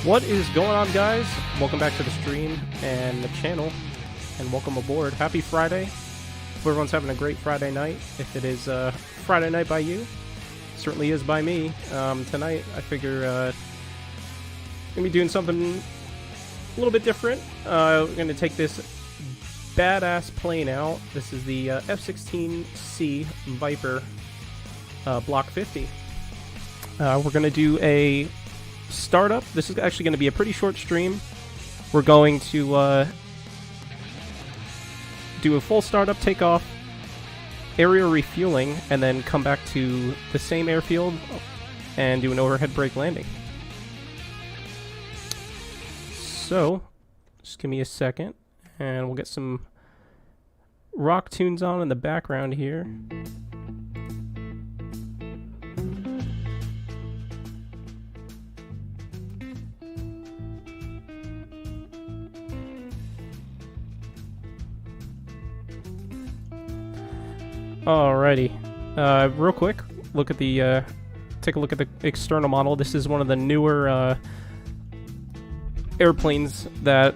What is going on, guys? Welcome back to the stream and the channel, and welcome aboard. Happy Friday. Hope everyone's having a great Friday night. If it is Friday night by you, certainly is by me. Tonight, I figure gonna be doing something a little bit different. We're gonna take this badass plane out. This is the F-16C Viper Block 50. We're gonna do a startup. This is actually going to be a pretty short stream. We're going to do a full startup, takeoff, area refueling, and then come back to the same airfield and do an overhead brake landing. So, just give me a second, and we'll get some rock tunes on in the background here. Alrighty, real quick, look at the take a look at the external model. This is one of the newer airplanes that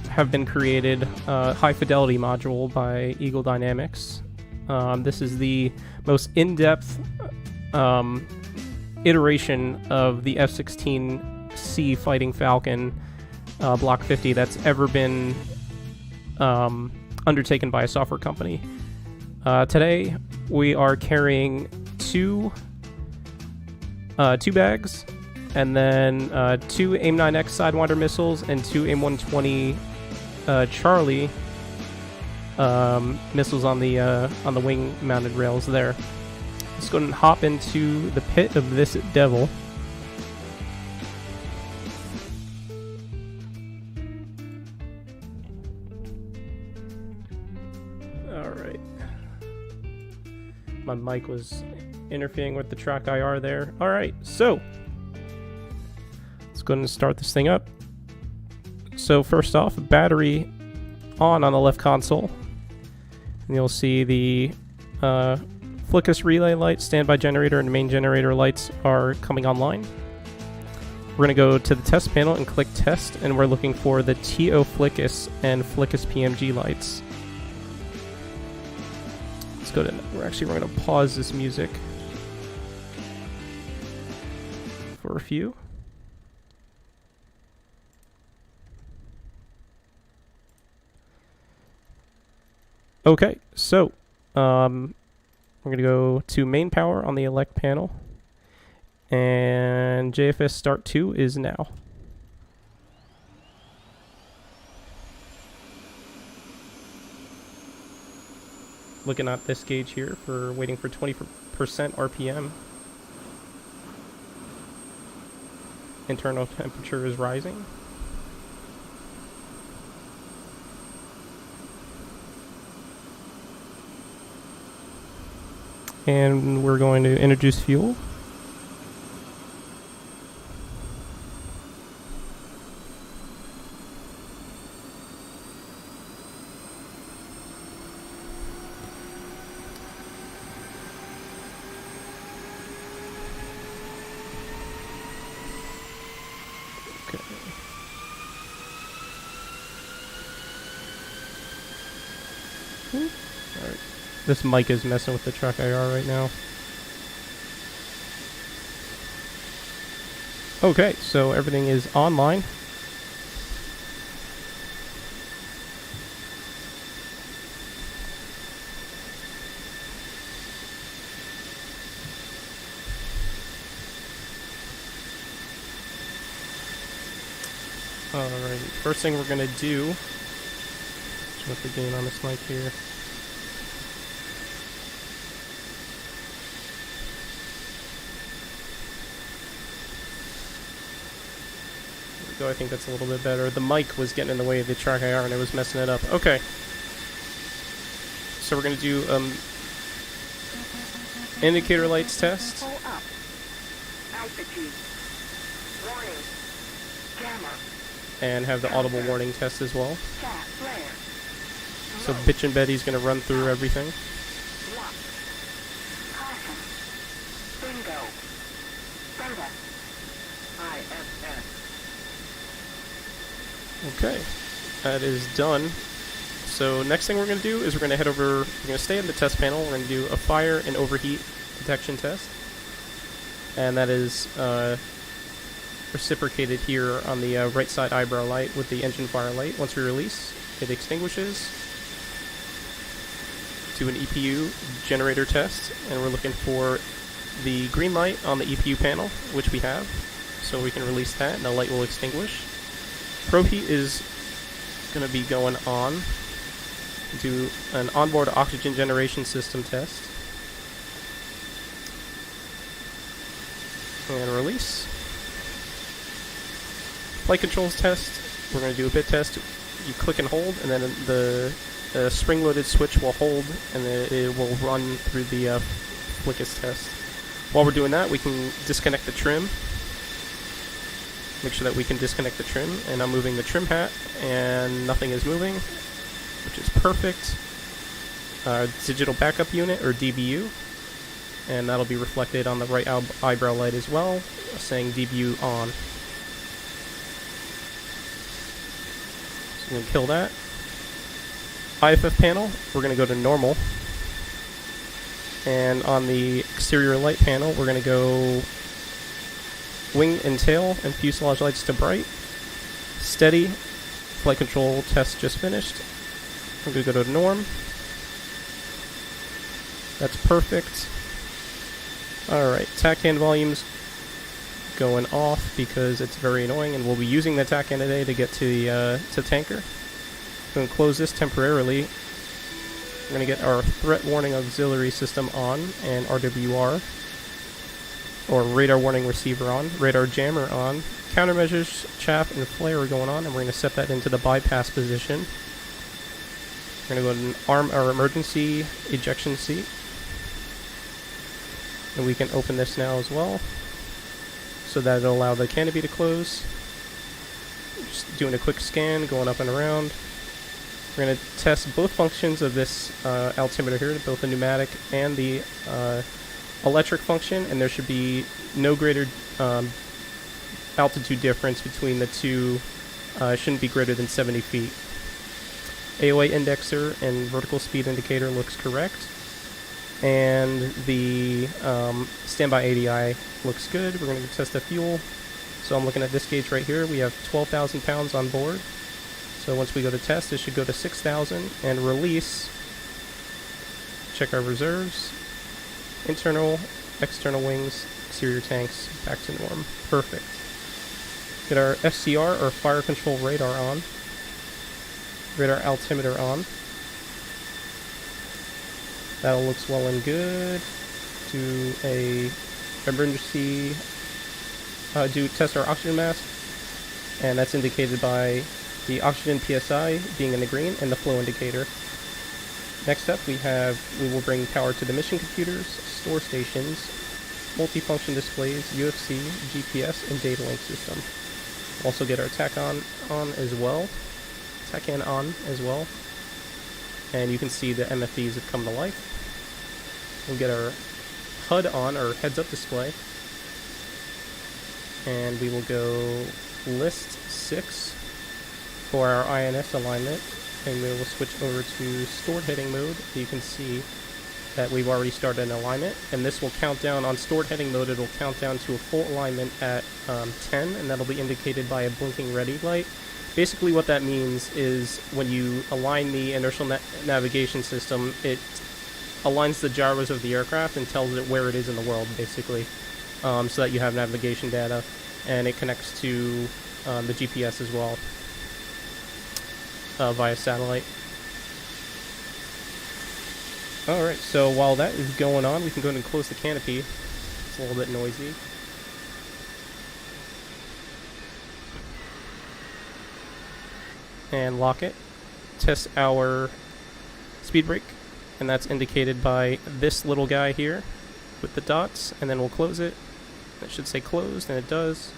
have been created, high fidelity module by Eagle Dynamics. This is the most in-depth iteration of the F-16C Fighting Falcon Block 50 that's ever been undertaken by a software company. Today we are carrying two bags, and then two AIM-9X Sidewinder missiles and two AIM-120 Charlie missiles on the wing-mounted rails there. Let's go and hop into the pit of this devil. My mic was interfering with the track IR there. Alright, so let's go ahead and start this thing up. So first off, battery on the left console. And you'll see the FLICUS relay light, standby generator, and main generator lights are coming online. We're going to go to the test panel and click test, and we're looking for the TO FLICUS and FLICUS PMG lights. We're going to pause this music for a few. Okay, so we're going to go to main power on the elect panel, and JFS start 2 is now. Looking at this gauge here for waiting for 20% RPM. Internal temperature is rising. And we're going to introduce fuel. Alright. This mic is messing with the track IR right now. Okay, so everything is online. Alright, first thing we're gonna do, turn up the gain on this mic here. There we go, I think that's a little bit better. The mic was getting in the way of the track IR and it was messing it up. Okay. So we're gonna do indicator lights test. Altitude. Warning. Jammer. And have the audible warning test as well. So Bitch and Betty's going to run through everything. Bingo. Beta. ISS. Okay, that is done. So next thing we're going to do is we're going to head over, we're going to stay in the test panel, we're going to do a fire and overheat detection test. And that is reciprocated here on the right side eyebrow light with the engine fire light. Once we release, it extinguishes. Do an EPU generator test, and we're looking for the green light on the EPU panel, which we have. So we can release that, and the light will extinguish. Probe heat is going to be going on. Do an onboard oxygen generation system test. And release. Flight controls test. We're going to do a bit test. You click and hold, and then the spring-loaded switch will hold, and then it will run through the flickus test. While we're doing that, we can disconnect the trim. Make sure that we can disconnect the trim, and I'm moving the trim hat, and nothing is moving, which is perfect. Digital backup unit, or DBU, and that'll be reflected on the right eyebrow light as well, saying DBU on. So I'm going to kill that. IFF panel, we're going to go to normal. And on the exterior light panel, we're going to go wing and tail and fuselage lights to bright. Steady. Flight control test just finished. We're going to go to norm. That's perfect. Alright, TACAN volumes going off because it's very annoying, and we'll be using the TACAN today to get to the tanker. Going to close this temporarily. We're going to get our threat warning auxiliary system on, and RWR, or radar warning receiver on, radar jammer on, countermeasures, chaff, and flare are going on, and we're going to set that into the bypass position. We're going to go ahead and arm our emergency ejection seat. And we can open this now as well, so that it'll allow the canopy to close. Just doing a quick scan, going up and around. We're going to test both functions of this altimeter here, both the pneumatic and the electric function, and there should be no greater altitude difference between the two. Shouldn't be greater than 70 feet. AOA indexer and vertical speed indicator looks correct, and the standby ADI looks good. We're going to test the fuel. So I'm looking at this gauge right here. We have 12,000 pounds on board. So once we go to test, it should go to 6,000, and release. Check our reserves. Internal, external wings, exterior tanks, back to norm. Perfect. Get our FCR, or fire control radar, on. Radar altimeter on. That all looks well and good. Do a emergency, test our oxygen mask, and that's indicated by the oxygen PSI being in the green and the flow indicator. Next up, we will bring power to the mission computers, store stations, multifunction displays, UFC, GPS, and data link system. Also get our TACAN on as well. And you can see the MFDs have come to life. We'll get our HUD on, or heads-up display. And we will go list 6 for our INS alignment, and we will switch over to stored heading mode. You can see that we've already started an alignment, and this will count down on stored heading mode. It will count down to a full alignment at 10, and that'll be indicated by a blinking ready light. Basically what that means is when you align the inertial navigation system, it aligns the gyros of the aircraft and tells it where it is in the world, basically, so that you have navigation data, and it connects to the GPS as well via satellite. Alright, so while that is going on, we can go ahead and close the canopy. It's a little bit noisy. And lock it. Test our speed brake, and that's indicated by this little guy here with the dots, and then we'll close it. It should say closed, and it does.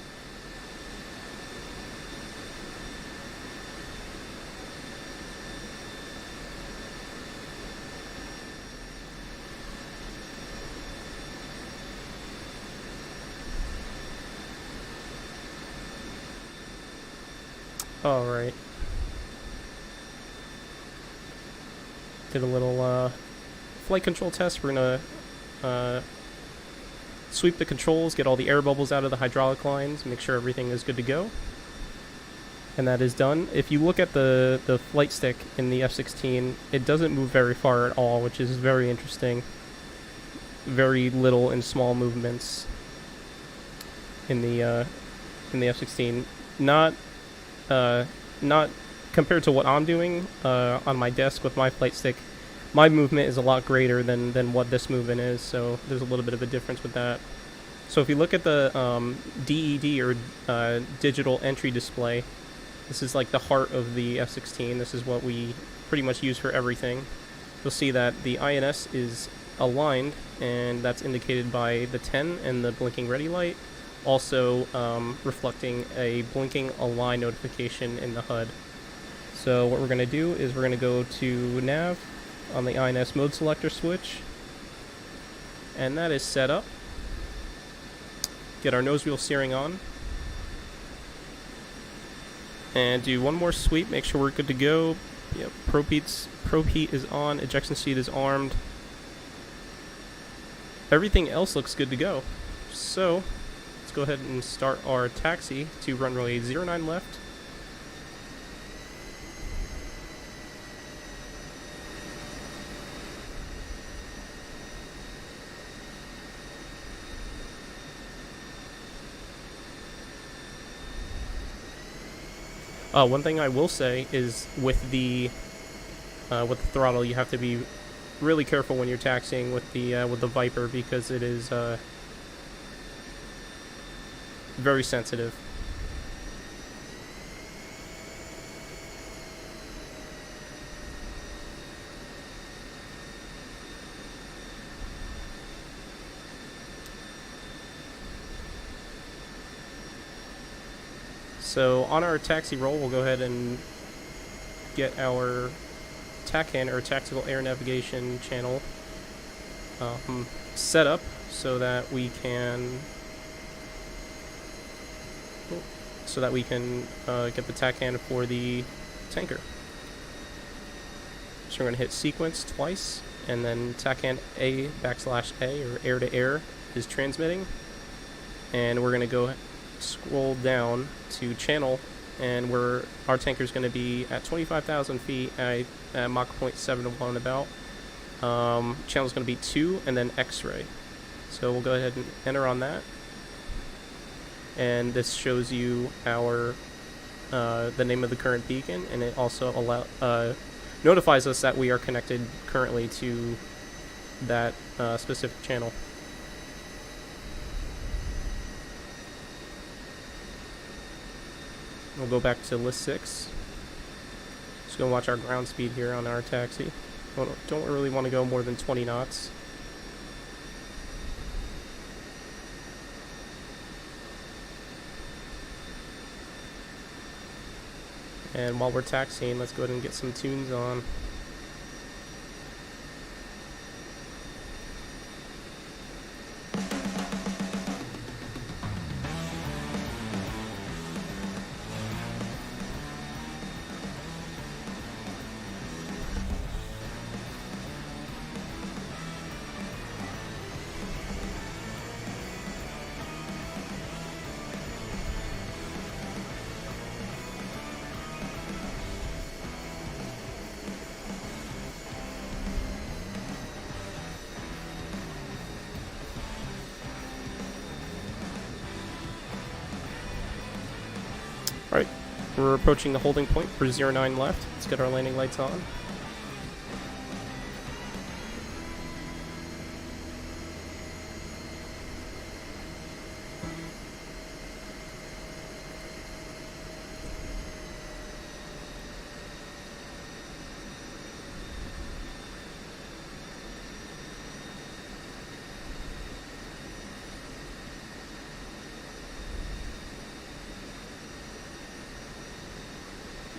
Alright. Did a little flight control test. We're gonna sweep the controls, get all the air bubbles out of the hydraulic lines, make sure everything is good to go. And that is done. If you look at the flight stick in the F-16, it doesn't move very far at all, which is very interesting. Very little and small movements in the F-16. Not compared to what I'm doing on my desk with my flight stick. My movement is a lot greater than what this movement is, so there's a little bit of a difference with that. So if you look at the DED, or digital entry display, this is like the heart of the F-16. This is what we pretty much use for everything. You'll see that the INS is aligned, and that's indicated by the 10 and the blinking ready light, also reflecting a blinking align notification in the HUD. So what we're going to do is we're going to go to nav on the INS mode selector switch, and that is set up. Get our nose wheel steering on, and do one more sweep, make sure we're good to go. Yep, ProPeat is on, ejection seat is armed. Everything else looks good to go. So let's go ahead and start our taxi to runway 09 left. One thing I will say is with the throttle, you have to be really careful when you're taxiing with the Viper, because it is very sensitive. So on our taxi roll, we'll go ahead and get our TACAN, or Tactical Air Navigation channel, set up so that we can get the TACAN for the tanker. So we're going to hit sequence twice, and then TACAN A /A, or air to air, is transmitting, and we're going to go scroll down to channel, and our tanker is going to be at 25,000 feet at Mach 0.71 about. Channel is going to be 2, and then X-ray. So we'll go ahead and enter on that, and this shows you our the name of the current beacon, and it also notifies us that we are connected currently to that specific channel. We'll go back to list 6. Just gonna watch our ground speed here on our taxi. Don't really want to go more than 20 knots. And while we're taxiing, let's go ahead and get some tunes on. Alright, we're approaching the holding point for 09 left. Let's get our landing lights on.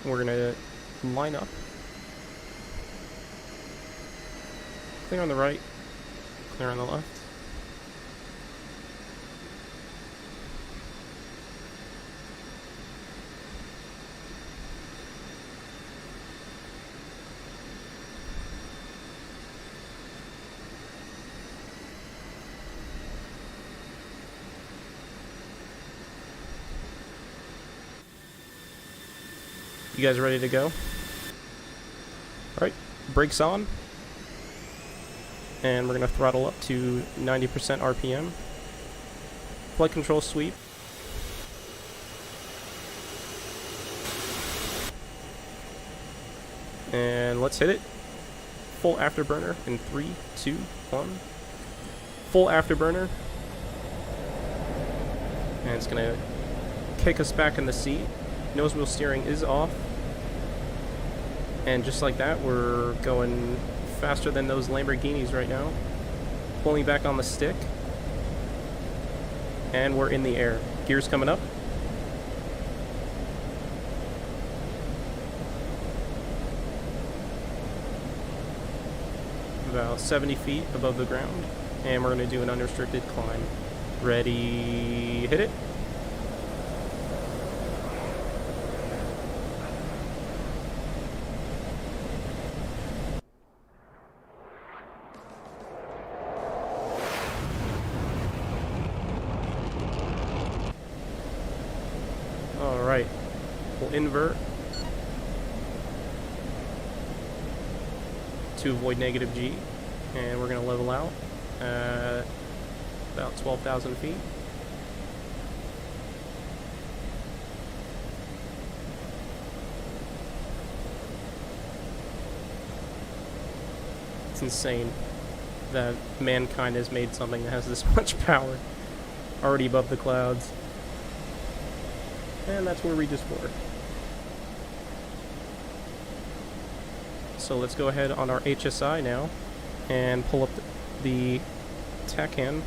We're gonna line up. Clear on the right, clear on the left. You guys ready to go? Alright, brakes on. And we're going to throttle up to 90% RPM. Flight control sweep. And let's hit it. Full afterburner in 3, 2, 1. Full afterburner. And it's going to kick us back in the seat. Nose wheel steering is off. And just like that, we're going faster than those Lamborghinis right now. Pulling back on the stick. And we're in the air. Gears coming up. About 70 feet above the ground. And we're going to do an unrestricted climb. Ready, hit it. Alright, we'll invert to avoid negative G, and we're going to level out at about 12,000 feet. It's insane that mankind has made something that has this much power already above the clouds. And that's where we just were. So let's go ahead on our HSI now and pull up the tack hand.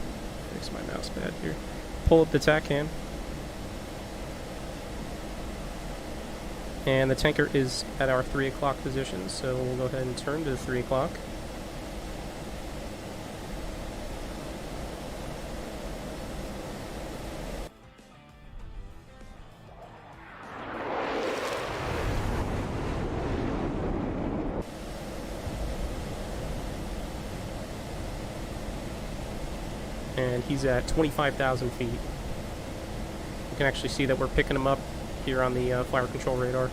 Fix my mouse pad here. Pull up the tack hand. And the tanker is at our 3 o'clock position, so we'll go ahead and turn to 3 o'clock. And he's at 25,000 feet. You can actually see that we're picking him up here on the fire control radar.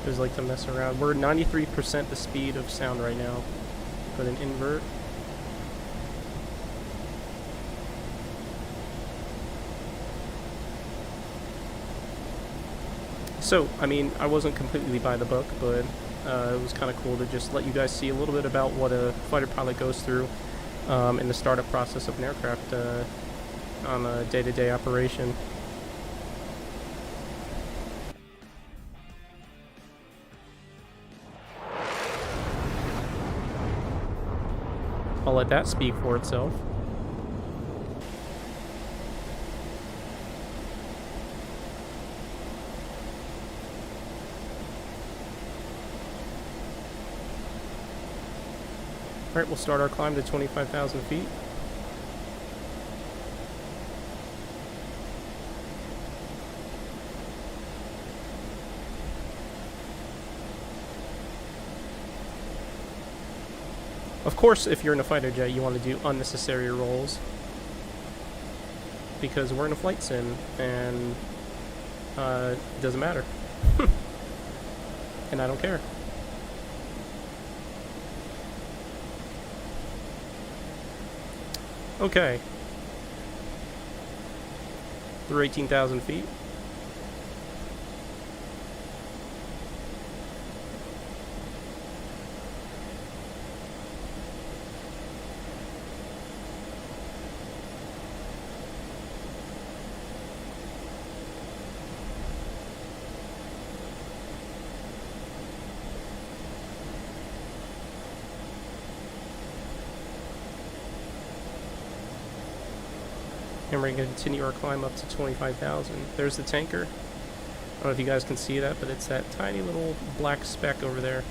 Just like to mess around. We're 93% the speed of sound right now. Put an invert. So, I mean, I wasn't completely by the book, but it was kind of cool to just let you guys see a little bit about what a fighter pilot goes through in the startup process of an aircraft on a day-to-day operation. I'll let that speak for itself. Alright, we'll start our climb to 25,000 feet. Of course, if you're in a fighter jet, you want to do unnecessary rolls, because we're in a flight sim, and it doesn't matter. And I don't care. Okay. Through 18,000 feet. And we're going to continue our climb up to 25,000. There's the tanker. I don't know if you guys can see that, but it's that tiny little black speck over there.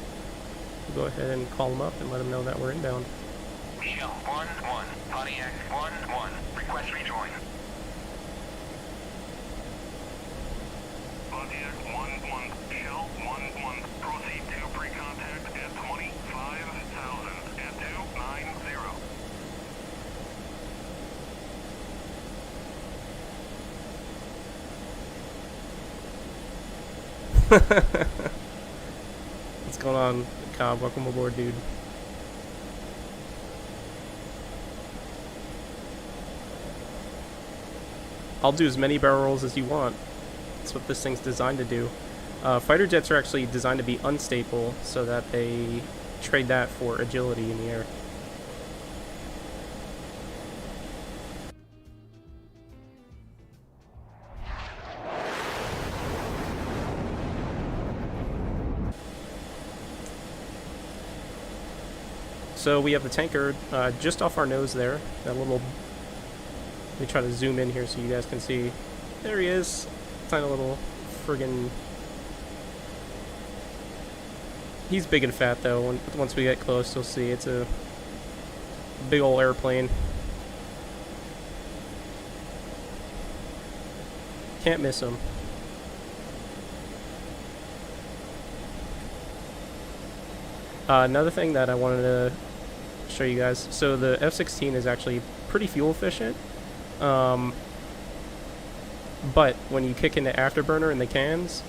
We'll go ahead and call them up and let them know that we're inbound. Shell 1-1, Pontiac 1-1, request rejoin. Pontiac 1-1, Shell 1-1, proceed to pre-contact at 25,000 at 290. What's going on, Cobb? Welcome aboard, dude. I'll do as many barrel rolls as you want. That's what this thing's designed to do. Fighter jets are actually designed to be unstable so that they trade that for agility in the air. So we have the tanker just off our nose there. That little. Let me try to zoom in here so you guys can see. There he is. Tiny little friggin'. He's big and fat though. Once we get close, you'll see it's a big old airplane. Can't miss him. Another thing that I wanted to show you guys. So the F-16 is actually pretty fuel efficient. But when you kick into afterburner in the cans,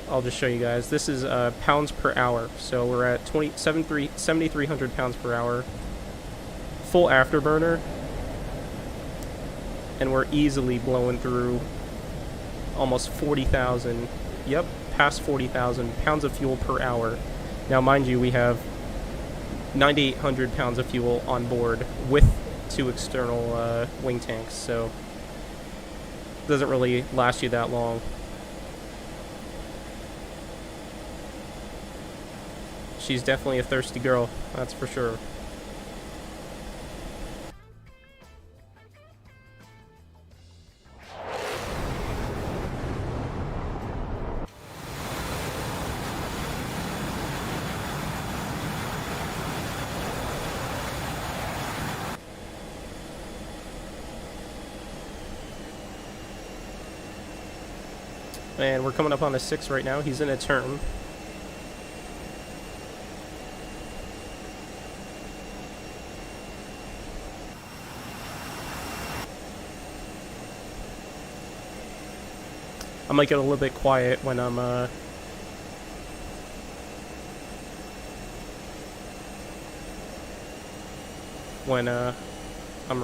I'll just show you guys. This is pounds per hour. So we're at 7,300 pounds per hour. Full afterburner. And we're easily blowing through almost 40,000. Yep, past 40,000 pounds of fuel per hour. Now, mind you, we have 9,800 pounds of fuel on board with 2 external wing tanks, so it doesn't really last you that long. She's definitely a thirsty girl, that's for sure. And we're coming up on a 6 right now. He's in a turn. I might get a little bit quiet when I'm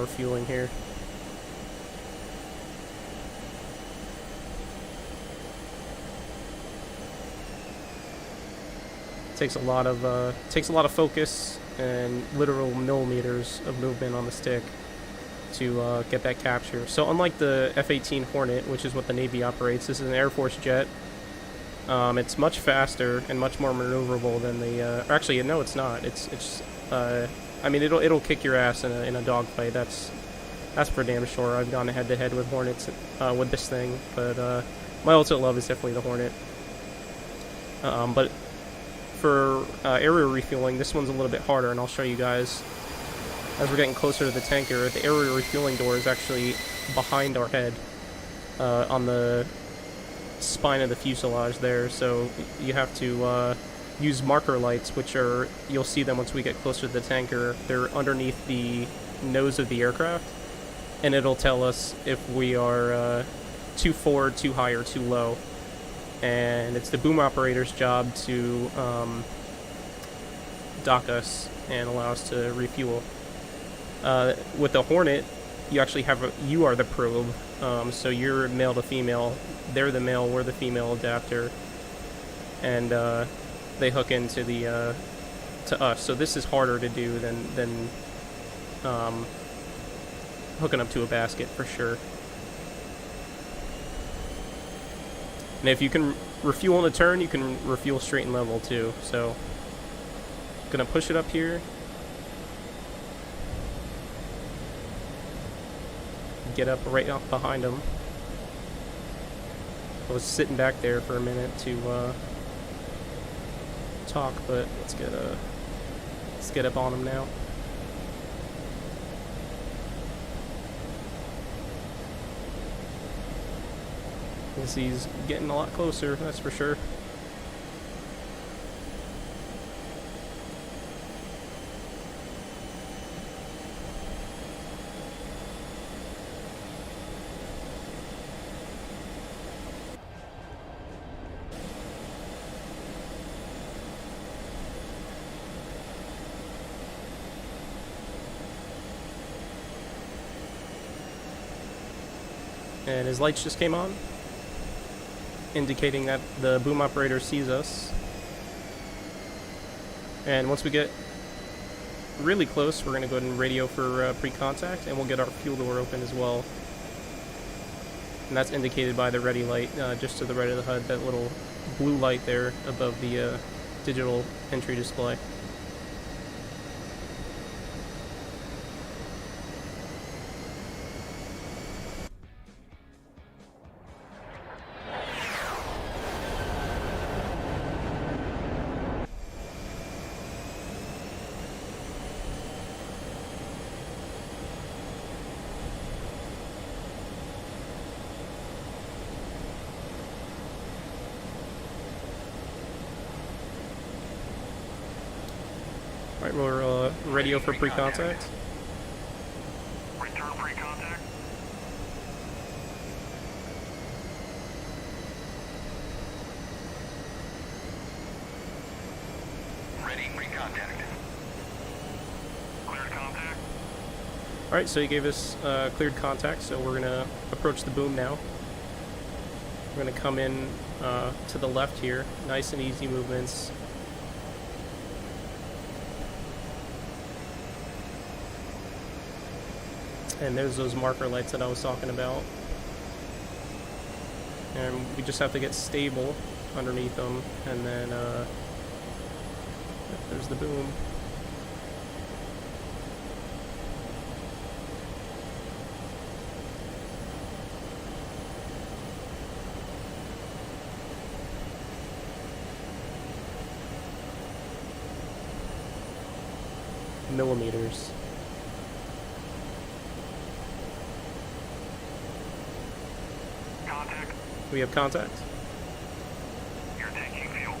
refueling here. Takes a lot of focus and literal millimeters of movement on the stick to get that capture. So unlike the F-18 Hornet, which is what the Navy operates, this is an Air Force jet. It's much faster and much more maneuverable than the. Actually, no, it's not. I mean, it'll kick your ass in a dogfight. That's for damn sure. I've gone head to head with Hornets with this thing, but my ultimate love is definitely the Hornet. But for area refueling, this one's a little bit harder, and I'll show you guys as we're getting closer to the tanker. The area refueling door is actually behind our head on the spine of the fuselage there, so you have to use marker lights, which are, you'll see them once we get closer to the tanker. They're underneath the nose of the aircraft, and it'll tell us if we are too forward, too high, or too low. And it's the boom operator's job to dock us and allow us to refuel. With the Hornet, you actually you are the probe, so you're male to female. They're the male, we're the female adapter, and they hook into the to us. So this is harder to do than hooking up to a basket for sure. And if you can refuel in a turn, you can refuel straight and level too. So, gonna push it up here. Get up right up behind him. I was sitting back there for a minute to talk, but let's get up on him now. As he's getting a lot closer, that's for sure. And his lights just came on, indicating that the boom operator sees us. And once we get really close, we're going to go ahead and radio for pre-contact, and we'll get our fuel door open as well. And that's indicated by the ready light just to the right of the HUD, that little blue light there above the digital entry display. Alright, we're radio for pre-contact. Return pre-contact. Ready, pre-contact. Cleared contact. Alright, so he gave us cleared contact, so we're going to approach the boom now. We're going to come in to the left here, nice and easy movements. And there's those marker lights that I was talking about. And we just have to get stable underneath them, and then there's the boom. Millimeters. Contact. We have contact. You're taking fuel.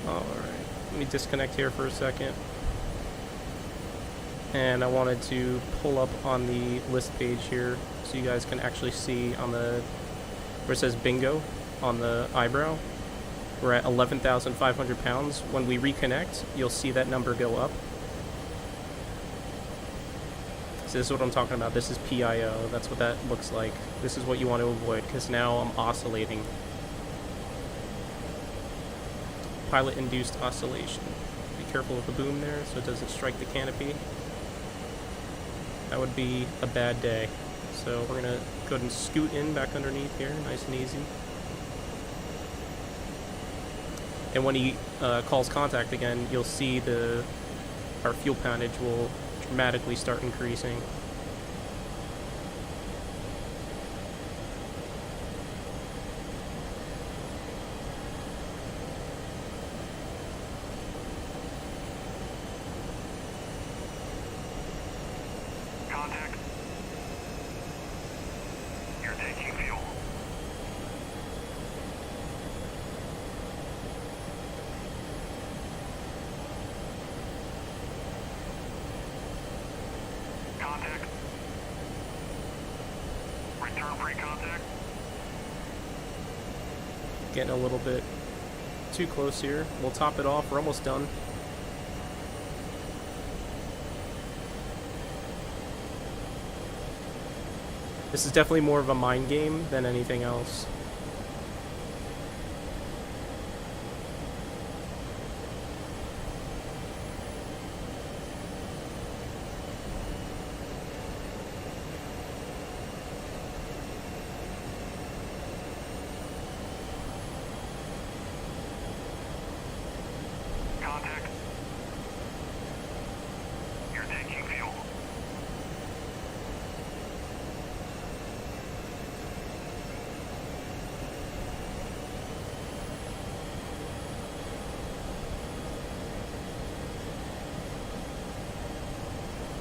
Alright, let me disconnect here for a second. And I wanted to pull up on the list page here so you guys can actually see on the, where it says bingo on the eyebrow. We're at 11,500 pounds. When we reconnect, you'll see that number go up. So this is what I'm talking about. This is PIO. That's what that looks like. This is what you want to avoid, because now I'm oscillating. Pilot-induced oscillation. Be careful with the boom there so it doesn't strike the canopy. That would be a bad day. So we're going to go ahead and scoot in back underneath here, nice and easy. And when he calls contact again, you'll see our fuel poundage will dramatically start increasing. Contact. You're taking fuel. Contact. Return pre-contact. Getting a little bit too close here. We'll top it off. We're almost done. This is definitely more of a mind game than anything else.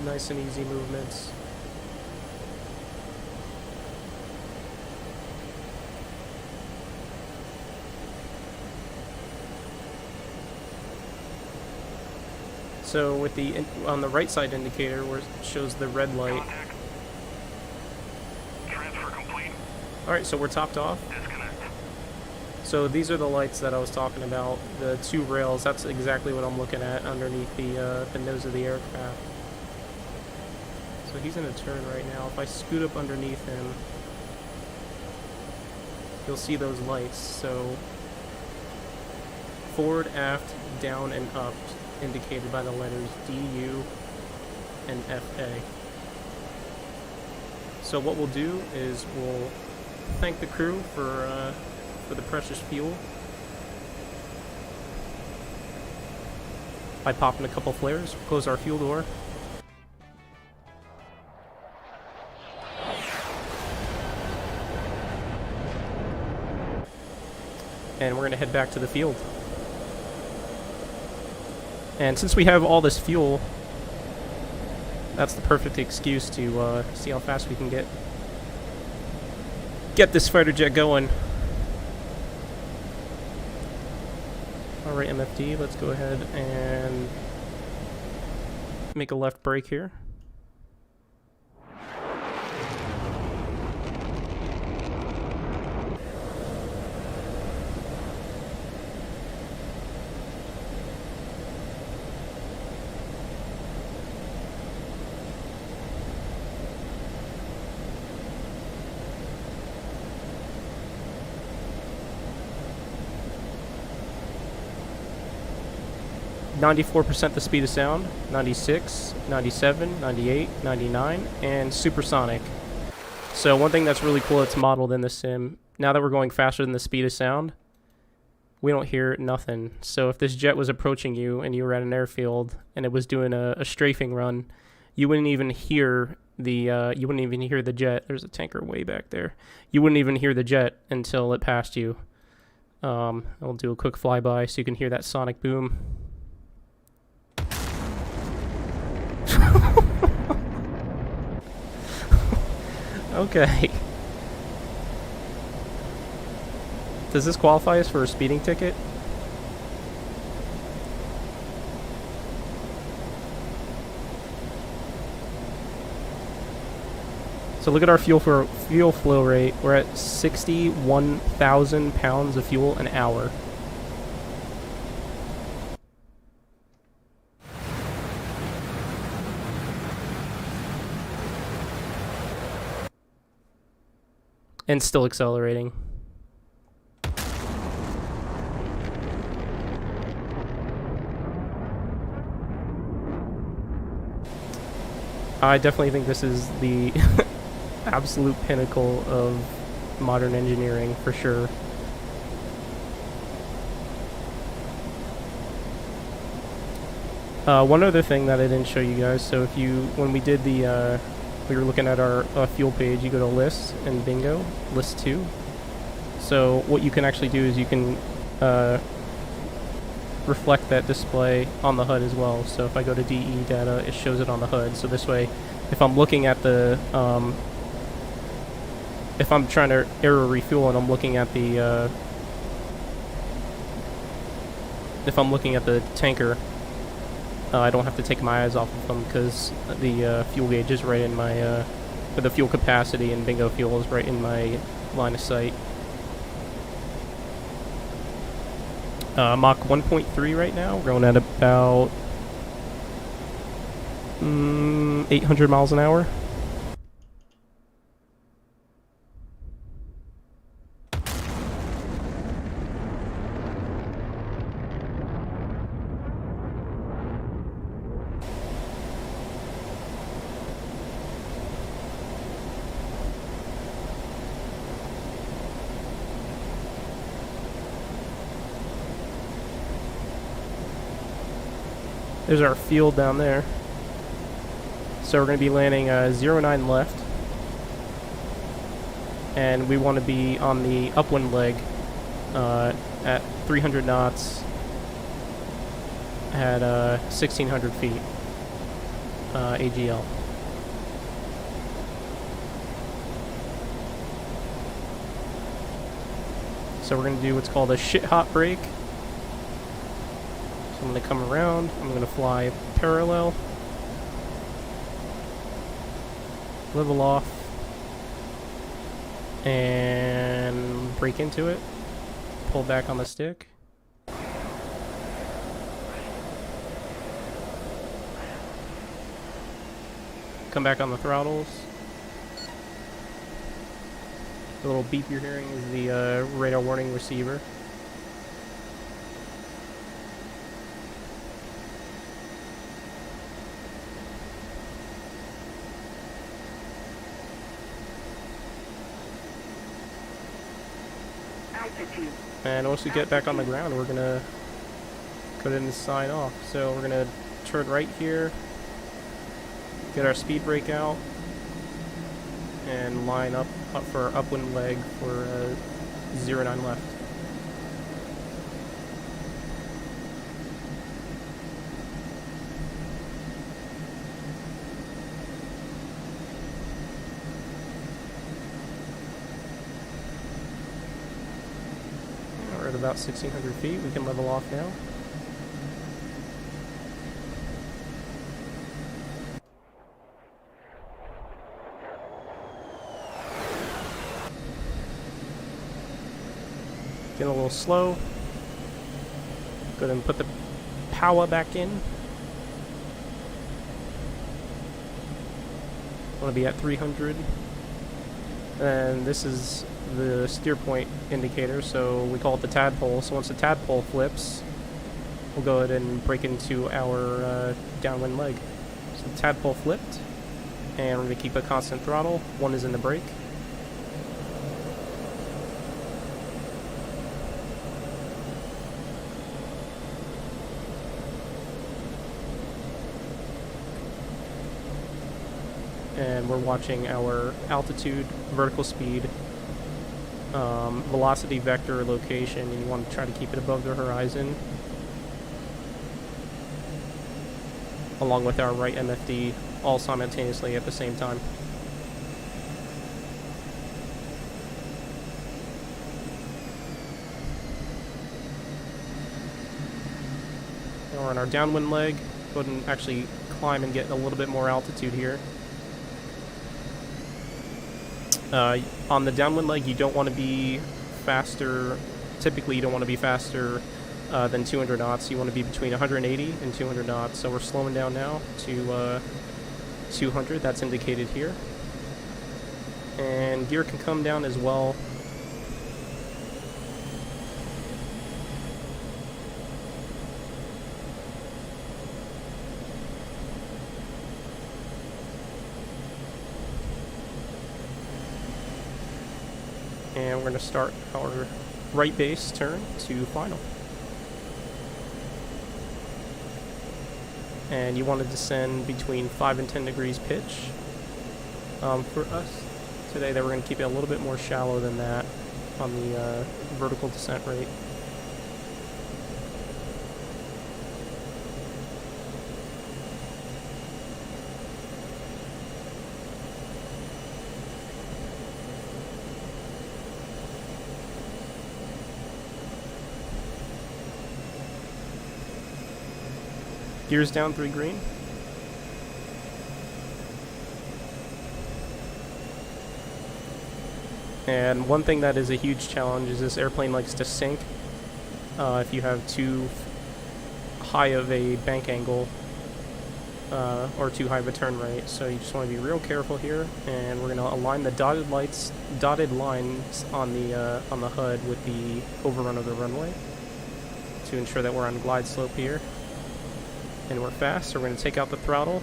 Nice and easy movements. So with the on the right side indicator where it shows the red light. Contact. Transfer complete. Alright, so we're topped off. Disconnect. So these are the lights that I was talking about. The two rails, that's exactly what I'm looking at underneath the nose of the aircraft. So he's in a turn right now. If I scoot up underneath him, you'll see those lights. So forward, aft, down, and up, indicated by the letters DU and FA. So what we'll do is we'll thank the crew for the precious fuel by popping a couple flares, close our fuel door. And we're going to head back to the field. And since we have all this fuel, that's the perfect excuse to see how fast we can get this fighter jet going. Alright, MFD, let's go ahead and make a left brake here. 94% the speed of sound, 96, 97, 98, 99, and supersonic. So one thing that's really cool that's modeled in the sim, now that we're going faster than the speed of sound, we don't hear nothing. So if this jet was approaching you and you were at an airfield and it was doing a strafing run, you wouldn't even hear the jet. There's a tanker way back there. You wouldn't even hear the jet until it passed you. I'll do a quick flyby so you can hear that sonic boom. Okay. Does this qualify us for a speeding ticket? So look at our fuel flow rate. We're at 61,000 pounds of fuel an hour. And still accelerating. I definitely think this is the absolute pinnacle of modern engineering, for sure. One other thing that I didn't show you guys, so if you, when we did the, we were looking at our fuel page, you go to lists and bingo, list 2. So what you can actually do is you can reflect that display on the HUD as well. So if I go to DE data, it shows it on the HUD. So this way, if I'm looking at the, if I'm trying to aero refuel and I'm looking at the, if I'm looking at the tanker, I don't have to take my eyes off of them because the fuel gauge is right in my, or the fuel capacity and bingo fuel is right in my line of sight. Mach 1.3 right now, we're going at about 800 miles an hour. There's our field down there. So we're going to be landing 09 left. And we want to be on the upwind leg at 300 knots at 1,600 feet. AGL. So we're going to do what's called a shit hot brake. So I'm going to come around, I'm going to fly parallel, level off, and brake into it, pull back on the stick. Come back on the throttles. The little beep you're hearing is the radar warning receiver. Altitude. And once we get back on the ground, we're gonna go ahead and sign off. So we're gonna turn right here, get our speed brake out, and line up for our upwind leg for 09 left. We're at about 1,600 feet. We can level off now. Getting a little slow. Go ahead and put the power back in. Want to be at 300. And this is the steer point indicator, so we call it the tadpole. So once the tadpole flips, we'll go ahead and break into our downwind leg. So the tadpole flipped, and we're going to keep a constant throttle. One is in the brake. And we're watching our altitude, vertical speed, velocity vector location, and you want to try to keep it above the horizon, along with our right MFD, all simultaneously at the same time. Now we're on our downwind leg. Go ahead and actually climb and get a little bit more altitude here. On the downwind leg, you don't want to be faster. Typically, you don't want to be faster than 200 knots. You want to be between 180 and 200 knots. So we're slowing down now to 200. That's indicated here. And gear can come down as well. And we're going to start our right base turn to final. And you want to descend between 5 and 10 degrees pitch. For us today, we're going to keep it a little bit more shallow than that on the vertical descent rate. Gears down 3 green. And one thing that is a huge challenge is this airplane likes to sink if you have too high of a bank angle or too high of a turn rate. So you just want to be real careful here, and we're going to align the dotted lines on the HUD with the overrun of the runway to ensure that we're on glide slope here. And we're fast, so we're going to take out the throttle.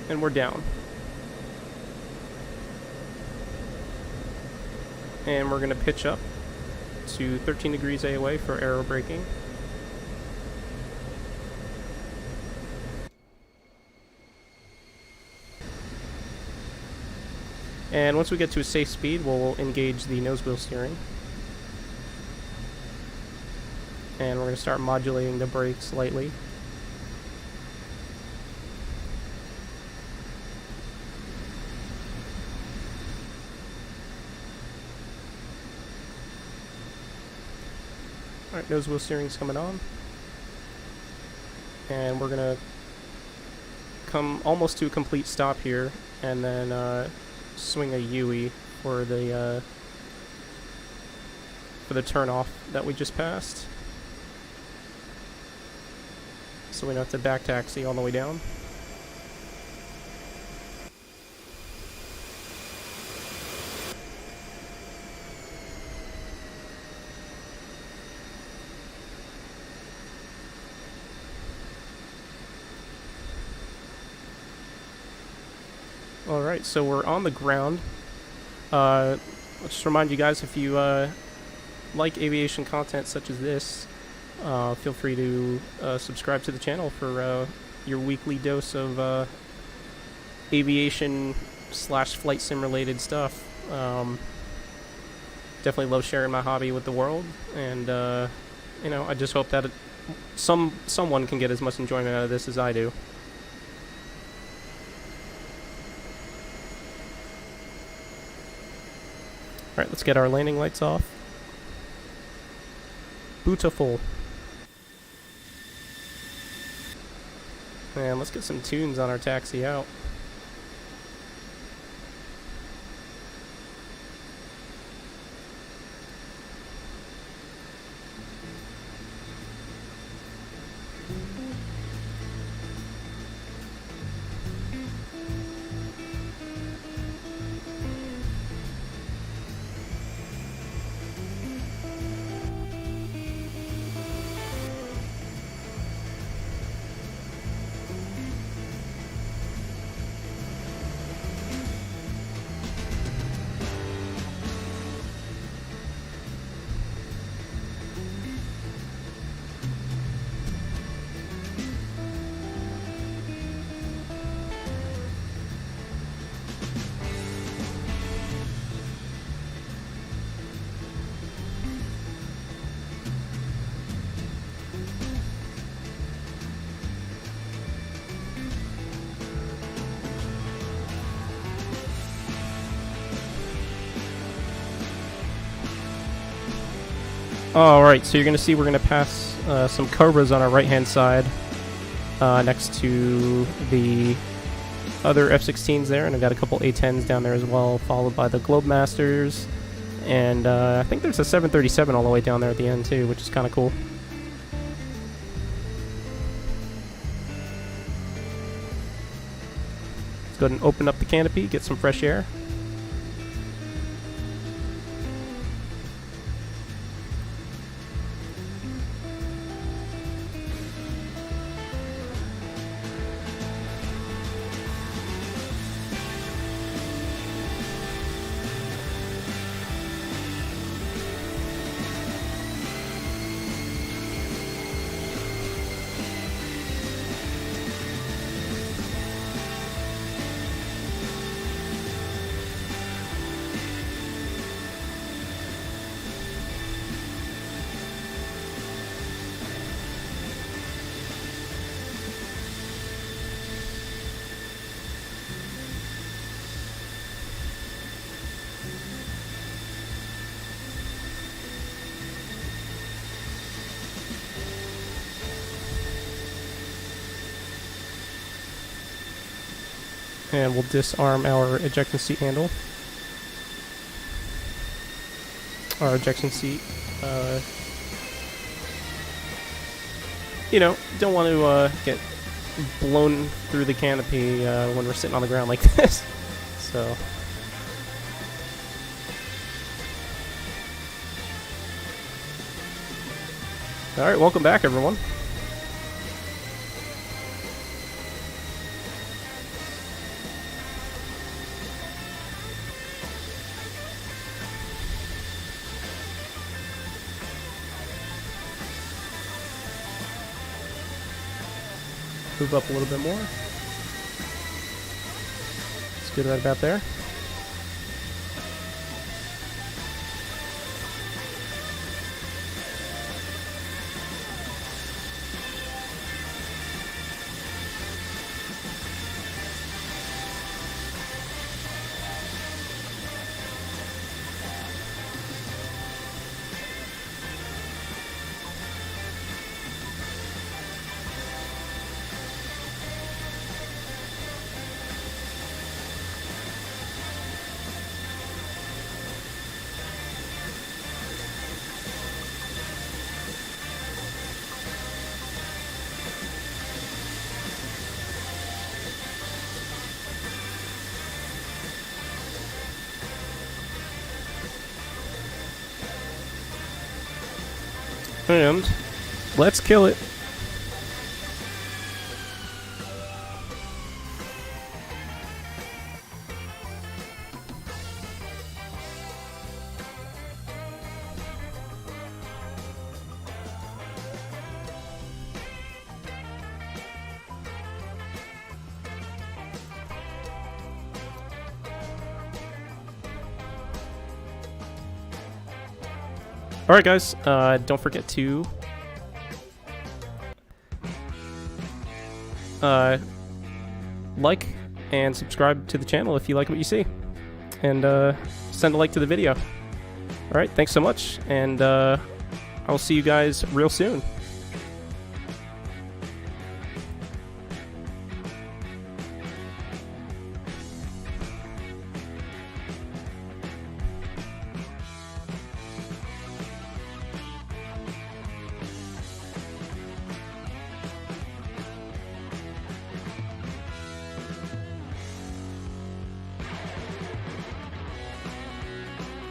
And we're down. And we're going to pitch up to 13 degrees AOA for aero braking. And once we get to a safe speed, we'll engage the nose wheel steering. And we're going to start modulating the brakes slightly. Alright, nose wheel steering's coming on. And we're going to come almost to a complete stop here, and then swing a UE for the turnoff that we just passed. So we don't have to back taxi all the way down. Alright, so we're on the ground. I'll just remind you guys, if you like aviation content such as this, feel free to subscribe to the channel for your weekly dose of aviation / flight sim related stuff. Definitely love sharing my hobby with the world, and you know, I just hope that someone can get as much enjoyment out of this as I do. Alright, let's get our landing lights off. Beautiful. And let's get some tunes on our taxi out. Alright, so you're going to see we're going to pass some Cobras on our right-hand side next to the other F-16s there, and I've got a couple A-10s down there as well, followed by the Globemasters, and I think there's a 737 all the way down there at the end too, which is kind of cool. Let's go ahead and open up the canopy, get some fresh air. And we'll disarm our ejection seat handle. Our ejection seat. You know, don't want to get blown through the canopy when we're sitting on the ground like this. So. Alright, welcome back everyone. Move up a little bit more. It's good right about there. And let's kill it. Alright guys, don't forget to like and subscribe to the channel if you like what you see. And send a like to the video. Alright, thanks so much, and I'll see you guys real soon.